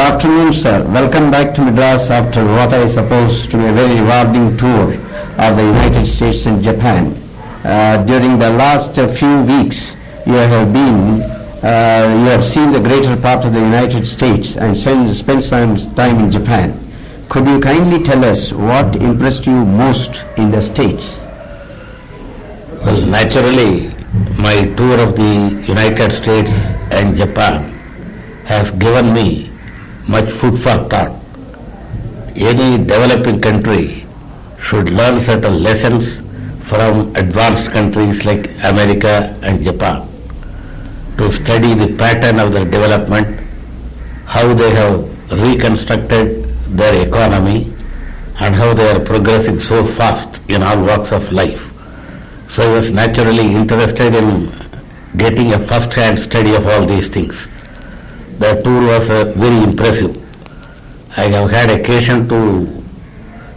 afternoon, sir. Welcome back to Madras after what I suppose to be a very rewarding tour of the United States and Japan. During the last few weeks, you have seen the greater part of the United States and spent some time in Japan. Could you kindly tell us what impressed you most in the States? Well, naturally, my tour of the United States and Japan has given me much food for thought. Any developing country should learn certain lessons from advanced countries like America and Japan to study the pattern of their development, how they have reconstructed their economy, and how they are progressing so fast in all walks of life. So I was naturally interested in getting a first-hand study of all these things. The tour was very impressive. I have had occasion to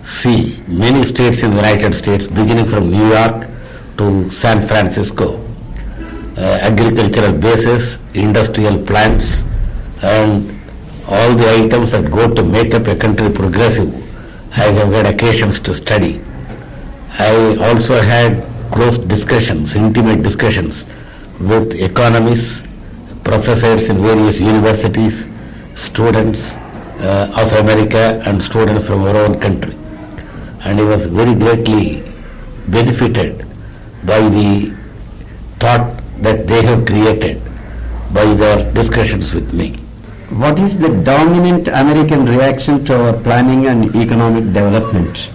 see many states in the United States, beginning from New York to San Francisco. Agricultural bases, industrial plants, and all the items that go to make up a country progressive, I have had occasions to study. I also had close discussions, intimate discussions with economists, professors in various universities, students of America and students from our own country. And I was very greatly benefited by the thought that they have created by their discussions with me. What is the dominant American reaction to our planning and economic development?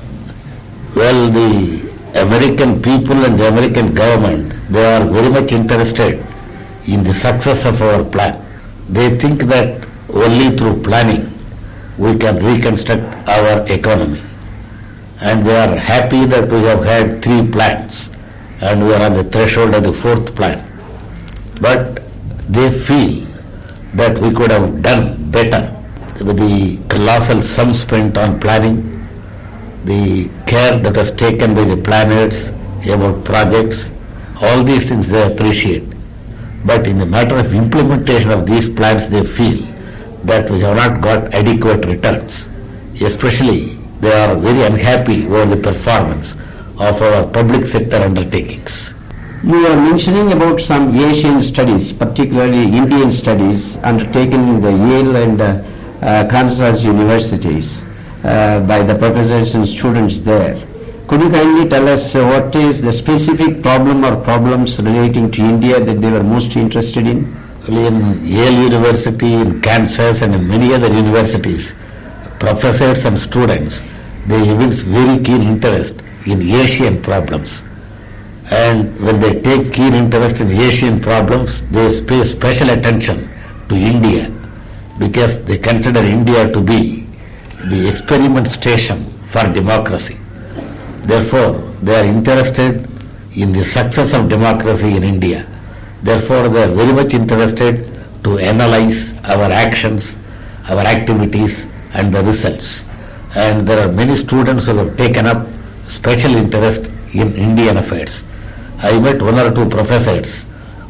Well, the American people and the American government, they are very much interested in the success of our plan. They think that only through planning we can reconstruct our economy. And they are happy that we have had 3 plans and we are on the threshold of the 4th plan. But they feel that we could have done better. The colossal sum spent on planning, the care that was taken by the planners about projects, all these things they appreciate. But in the matter of implementation of these plans, they feel that we have not got adequate returns. Especially, they are very unhappy over the performance of our public sector undertakings. You are mentioning about some Asian studies, particularly Indian studies, undertaken in the Yale and Kansas universities by the professors and students there. Could you kindly tell us what is the specific problem or problems relating to India that they were most interested in? In Yale University, in Kansas, and in many other universities, professors and students, they evince very keen interest in Asian problems. And when they take keen interest in Asian problems, they pay special attention to India because they consider India to be the experiment station for democracy. Therefore, they are interested in the success of democracy in India. Therefore, they are very much interested to analyze our actions, our activities, and the results. And there are many students who have taken up special interest in Indian affairs. I met 1 or 2 professors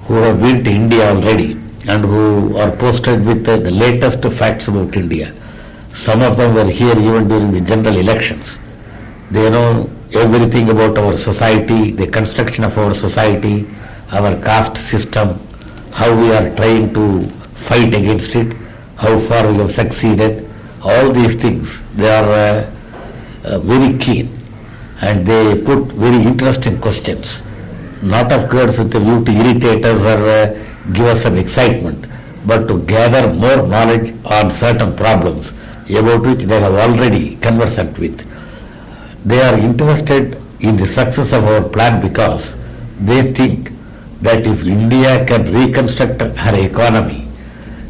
who have been to India already and who are posted with the latest facts about India. Some of them were here even during the general elections. They know everything about our society, the construction of our society, our caste system, how we are trying to fight against it, how far we have succeeded. All these things, they are very keen and they put very interesting questions. Not of course with the view to irritate us or give us some excitement, but to gather more knowledge on certain problems about which they are already conversant with. They are interested in the success of our plan because they think that if India can reconstruct her economy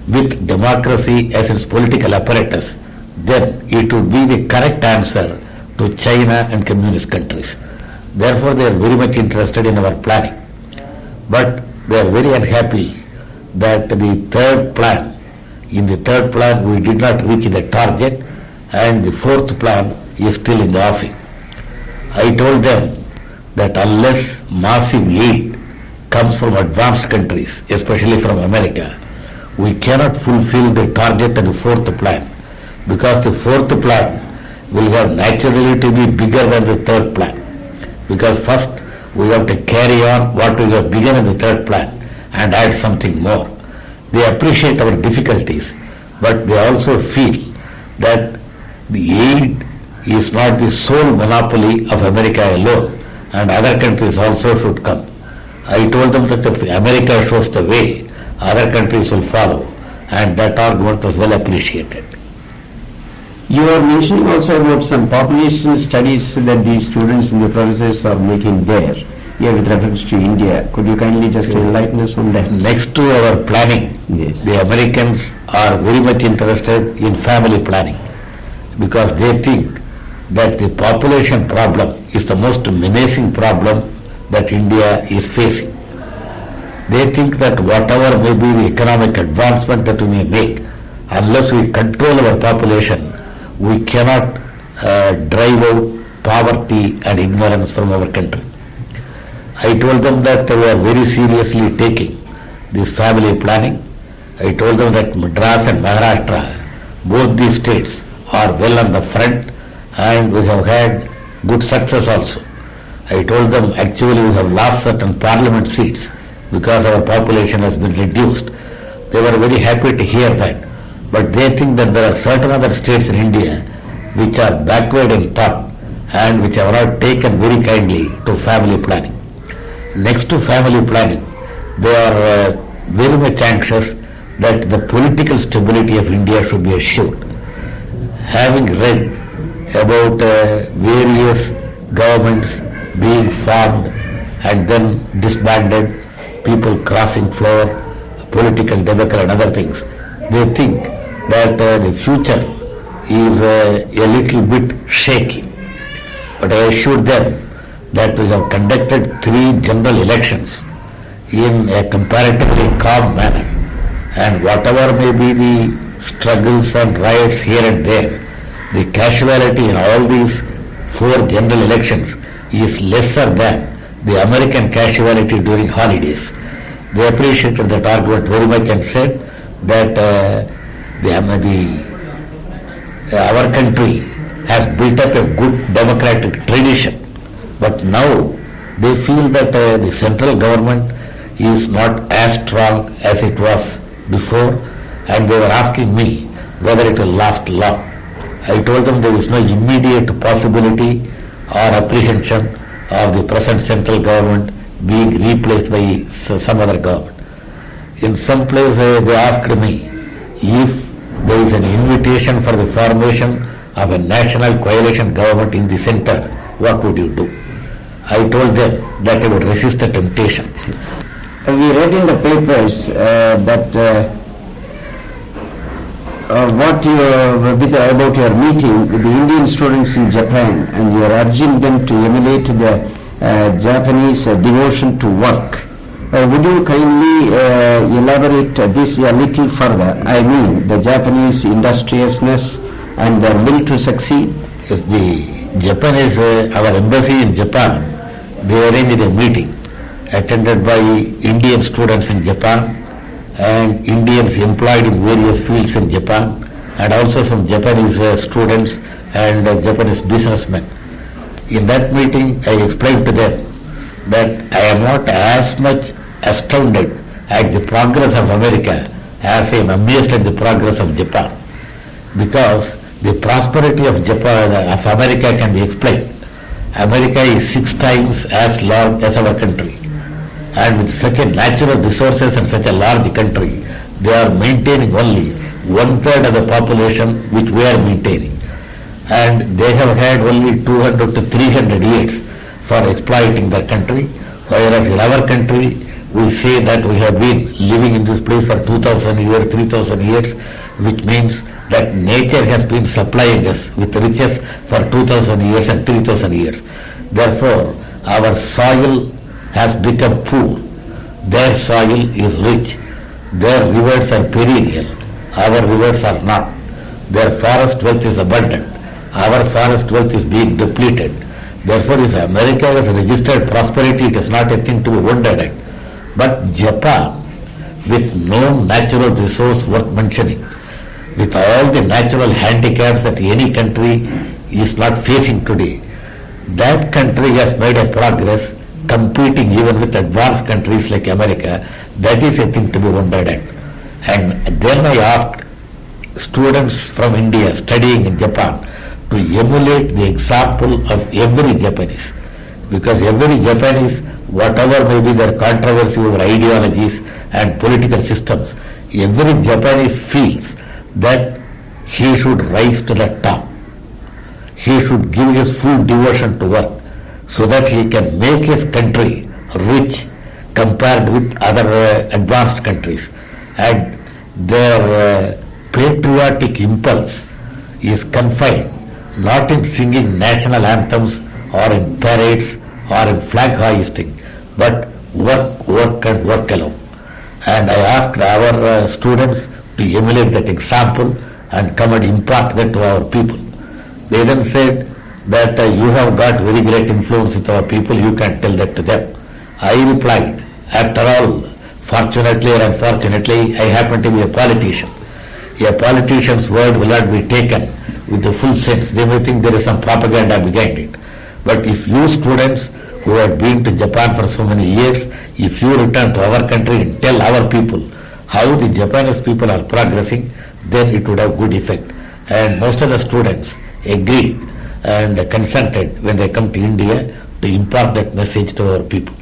with democracy as its political apparatus, then it would be the correct answer to China and communist countries. Therefore, they are very much interested in our planning. But they are very unhappy that the 3rd plan, in the 3rd plan we did not reach the target and the 4th plan is still in the offing. I told them that unless massive aid comes from advanced countries, especially from America, we cannot fulfill the target of the fourth plan, because the fourth plan will have naturally to be bigger than the third plan. Because first we have to carry on what we have begun in the third plan and add something more. They appreciate our difficulties, but they also feel that the aid is not the sole monopoly of America alone, and other countries also should come. I told them that if America shows the way, other countries will follow, and that argument was well appreciated. You are mentioning also about some population studies that the students and the professors are making there, here with reference to India. Could you kindly just enlighten us on that? Next to our planning, Yes. the Americans are very much interested in family planning, because they think that the population problem is the most menacing problem that India is facing. They think that whatever may be the economic advancement that we may make, unless we control our population, we cannot drive out poverty and ignorance from our country. I told them that we are very seriously taking this family planning. I told them that Madras and Maharashtra, both these states, are well on the front, and we have had good success also. I told them actually we have lost certain parliament seats because our population has been reduced. They were very happy to hear that. But they think that there are certain other states in India which are backward in thought and which have not taken very kindly to family planning. Next to family planning, they are very much anxious that the political stability of India should be assured. Having read about various governments being formed and then disbanded, people crossing floor, political debacle and other things, they think that the future is a little bit shaky. But I assured them that we have conducted 3 general elections in a comparatively calm manner, and whatever may be the struggles and riots here and there, the casualty in all these 4 general elections is lesser than the American casualty during holidays. They appreciated that argument very much and said that our country has built up a good democratic tradition, but now they feel that the central government is not as strong as it was before, and they were asking me whether it will last long. I told them there is no immediate possibility or apprehension of the present central government being replaced by some other government. In some place they asked me if there is an invitation for the formation of a national coalition government in the center, what would you do? I told them that I would resist the temptation. We read in the papers that about your meeting with the Indian students in Japan, and you are urging them to emulate the Japanese devotion to work. Would you kindly elaborate this a little further? I mean, the Japanese industriousness and their will to succeed. Yes, the Japanese, our embassy in Japan, they arranged a meeting attended by Indian students in Japan and Indians employed in various fields in Japan, and also some Japanese students and Japanese businessmen. In that meeting, I explained to them that I am not as much astounded at the progress of America as I am amazed at the progress of Japan, because the prosperity of Japan, of America, can be explained. America is 6 times as large as our country, and with such a natural resources and such a large country, they are maintaining only 1/3 of the population which we are maintaining, and they have had only 200 to 300 years for exploiting their country, whereas in our country we say that we have been living in this place for 2,000 years, 3,000 years, which means that nature has been supplying us with riches for 2,000 years and 3,000 years. Therefore, our soil has become poor. Their soil is rich. Their rivers are perennial. Our rivers are not. Their forest wealth is abundant. Our forest wealth is being depleted. Therefore, if America has registered prosperity, it is not a thing to be wondered at. But Japan, with no natural resource worth mentioning, with all the natural handicaps that any country is not facing today. That country has made a progress competing even with advanced countries like America. That is a thing to be wondered at. And then I asked students from India studying in Japan to emulate the example of every Japanese. Because every Japanese, whatever may be their controversy over ideologies and political systems, every Japanese feels that he should rise to the top. He should give his full devotion to work so that he can make his country rich compared with other advanced countries. And their patriotic impulse is confined not in singing national anthems or in parades or in flag hoisting, but work, work and work alone. And I asked our students to emulate that example and come and impart that to our people. They then said that you have got very great influence with our people, you can tell that to them. I replied, after all, fortunately or unfortunately, I happen to be a politician. A politician's word will not be taken with the full sense. They may think there is some propaganda behind it. But if you students who have been to Japan for so many years, if you return to our country and tell our people how the Japanese people are progressing, then it would have good effect. And most of the students agreed and consented when they come to India to impart that message to our people.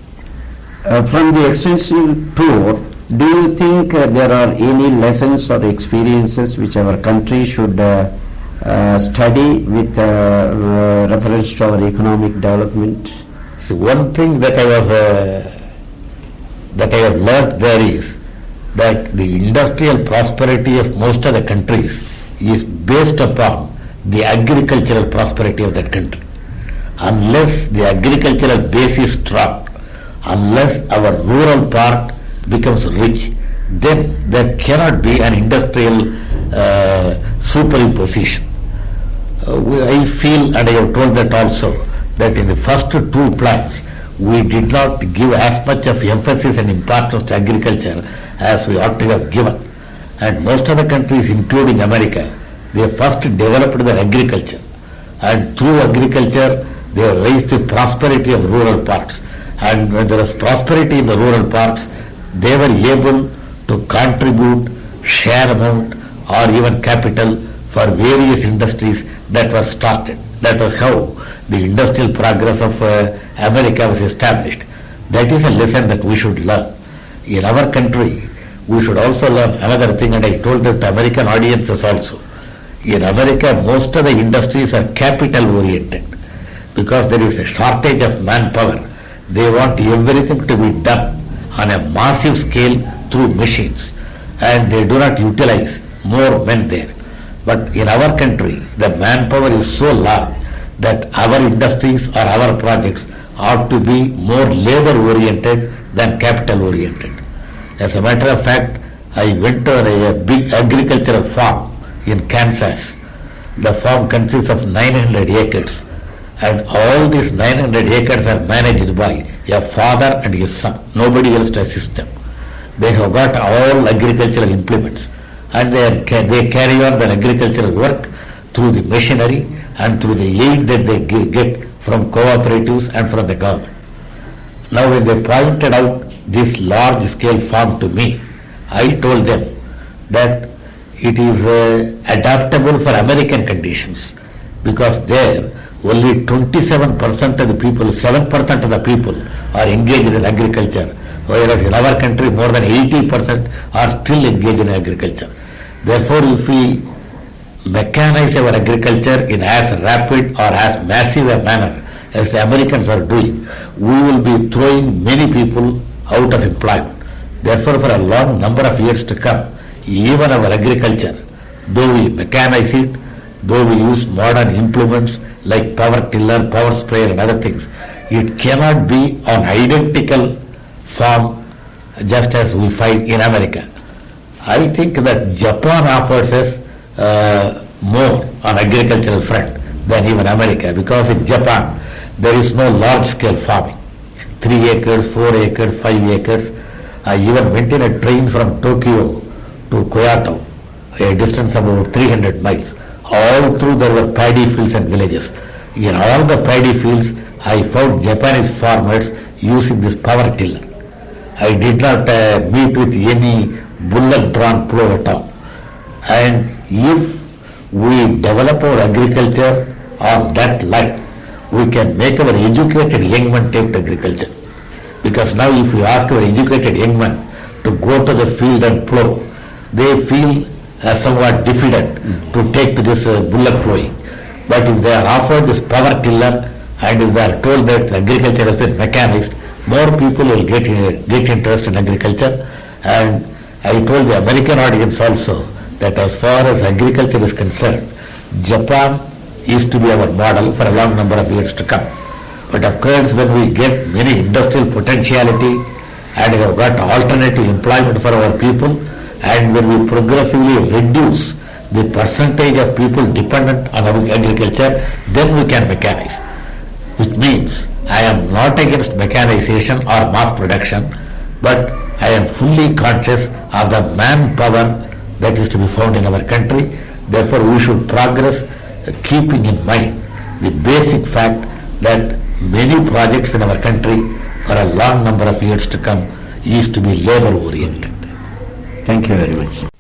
From the extensive tour, do you think there are any lessons or experiences which our country should study with reference to our economic development? So one thing that I have learnt there is that the industrial prosperity of most of the countries is based upon the agricultural prosperity of that country. Unless the agricultural base is strong, unless our rural part becomes rich, then there cannot be an industrial superimposition. I feel, and I have told that also, that in the first two plans, we did not give as much of emphasis and importance to agriculture as we ought to have given. And most of the countries, including America, they first developed their agriculture. And through agriculture, they have raised the prosperity of rural parts. And when there is prosperity in the rural parts, they were able to contribute share amount or even capital for various industries that were started. That was how the industrial progress of America was established. That is a lesson that we should learn. In our country, we should also learn another thing, and I told that to American audiences also. In America, most of the industries are capital oriented because there is a shortage of manpower. They want everything to be done on a massive scale through machines, and they do not utilize more men there. But in our country, the manpower is so large that our industries or our projects ought to be more labor oriented than capital oriented. As a matter of fact, I went to a big agricultural farm in Kansas. The farm consists of 900 acres, and all these 900 acres are managed by a father and his son, nobody else to assist them. They have got all agricultural implements, and they carry on their agricultural work through the machinery and through the aid that they get from cooperatives and from the government. Now when they pointed out this large scale farm to me, I told them that it is adaptable for American conditions, because there only 27% of the people, 7% of the people are engaged in agriculture, whereas in our country more than 80% are still engaged in agriculture. Therefore, if we mechanize our agriculture in as rapid or as massive a manner as the Americans are doing, we will be throwing many people out of employment. Therefore, for a long number of years to come, even our agriculture, though we mechanize it, though we use modern implements like power tiller, power sprayer and other things, it cannot be on identical form just as we find in America. I think that Japan offers us more on agricultural front than even America, because in Japan there is no large scale farming. 3 acres, 4 acres, 5 acres, I even went in a train from Tokyo to Kyoto, a distance of about 300 miles. All through there were paddy fields and villages. In all the paddy fields, I found Japanese farmers using this power tiller. I did not meet with any bullock-drawn plow at all. And if we develop our agriculture on that line, we can make our educated young men take to agriculture. Because now if you ask our educated young men to go to the field and plow, they feel somewhat diffident to take to this bullock plowing. But if they are offered this power tiller and if they are told that agriculture has been mechanized, more people will get interest in agriculture. And I told the American audience also that as far as agriculture is concerned, Japan is to be our model for a long number of years to come. But of course, when we get many industrial potentiality and we have got alternative employment for our people, and when we progressively reduce the percentage of people dependent on agriculture, then we can mechanize. Which means I am not against mechanization or mass production, but I am fully conscious of the manpower that is to be found in our country. Therefore, we should progress keeping in mind the basic fact that many projects in our country for a long number of years to come is to be labor oriented. Thank you very much.